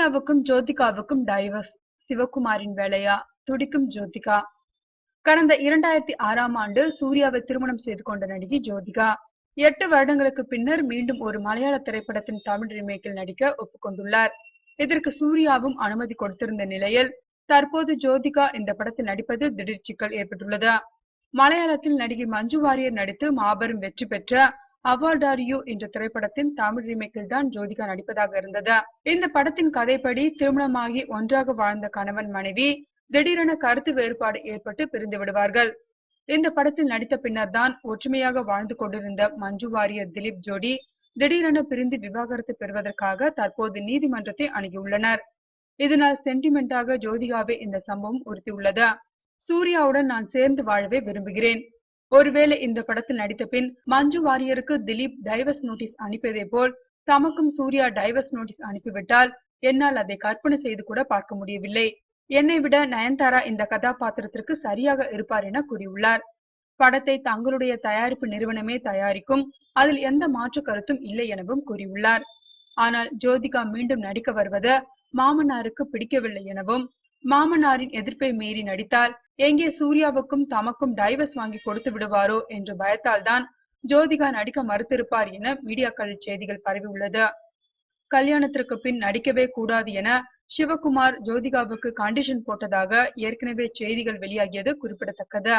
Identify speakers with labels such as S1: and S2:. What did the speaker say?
S1: சூர்யாவுக்கும் ஜோதிகாவுக்கும் divorce. சிவகுமாரின் வேலையா? துடிக்கும் ஜோதிகா. கடந்த 2006ஆம் ஆண்டு சூர்யாவை திருமணம் செய்து கொண்ட நடிகை ஜோதிகா 8 வருடங்களுக்கு பின்னர் மீண்டும் ஒரு மலையாள திரைப்படத்தின் தமிழ் ரீமேக்கில் நடிக்க ஒப்புக்கொண்டுள்ளார். இதற்கு சூர்யாவும் அனுமதி கொடுத்திருந்த நிலையில் தற்போது ஜோதிகா இந்த படத்தில் நடிப்பதில் திடீர் சிக்கல் ஏற்பட்டுள்ளது. மலையாளத்தில் நடிகை மஞ்சு வாரியர் நடித்து மாபெரும் வெற்றி பெற்ற அவார்டாரியோ என்ற திரைப்படத்தின் தமிழ் ரீமேக்கில் தான் ஜோதிகா நடிப்பதாக இருந்தது. இந்த படத்தின் கதைப்படி திருமணமாகி ஒன்றாக வாழ்ந்த கணவன் மனைவி திடீரென கருத்து வேறுபாடு ஏற்பட்டு பிரிந்து விடுவார்கள். இந்த படத்தில் நடித்த பின்னர் தான் ஒற்றுமையாக வாழ்ந்து கொண்டிருந்த மஞ்சு வாரியர் திலீப் ஜோடி திடீரென பிரிந்து விவாகரத்து பெறுவதற்காக தற்போது நீதிமன்றத்தை அணுகியுள்ளனர். இதனால் சென்டிமெண்டாக ஜோதிகாவை இந்த சம்பவம் உறுத்தியுள்ளது. சூர்யாவுடன் நான் சேர்ந்து வாழவே விரும்புகிறேன். ஒருவேளை இந்த படத்தில் நடித்த பின் மஞ்சு வாரியருக்கு திலீப் டைவர்ஸ் நோட்டீஸ் அனுப்பியதை போல் தமக்கும் சூர்யா டைவர்ஸ் நோட்டீஸ் அனுப்பிவிட்டால் என்னால் அதை கற்பனை செய்து கூட பார்க்க முடியவில்லை. என்னை விட நயன்தாரா இந்த கதாபாத்திரத்திற்கு சரியாக இருப்பார் என கூறியுள்ளார். படத்தை தங்களுடைய தயாரிப்பு நிறுவனமே தயாரிக்கும், அதில் எந்த மாற்று கருத்தும் இல்லை எனவும் கூறியுள்ளார். ஆனால் ஜோதிகா மீண்டும் நடிக்க வருவது மாமனாருக்கு பிடிக்கவில்லை எனவும், மாமனாரின் எதிர்ப்பை மீறி நடித்தால் எங்கே சூர்யாவுக்கும் தமக்கும் டைவர்ஸ் வாங்கி கொடுத்து விடுவாரோ என்ற பயத்தால் தான் ஜோதிகா நடிக்க மறுத்திருப்பார் என மீடியாக்களில் செய்திகள் பரவியுள்ளது. கல்யாணத்திற்கு பின் நடிக்கவே கூடாது என சிவகுமார் ஜோதிகாவுக்கு கண்டிஷன் போட்டதாக ஏற்கனவே செய்திகள் வெளியாகியது குறிப்பிடத்தக்கது.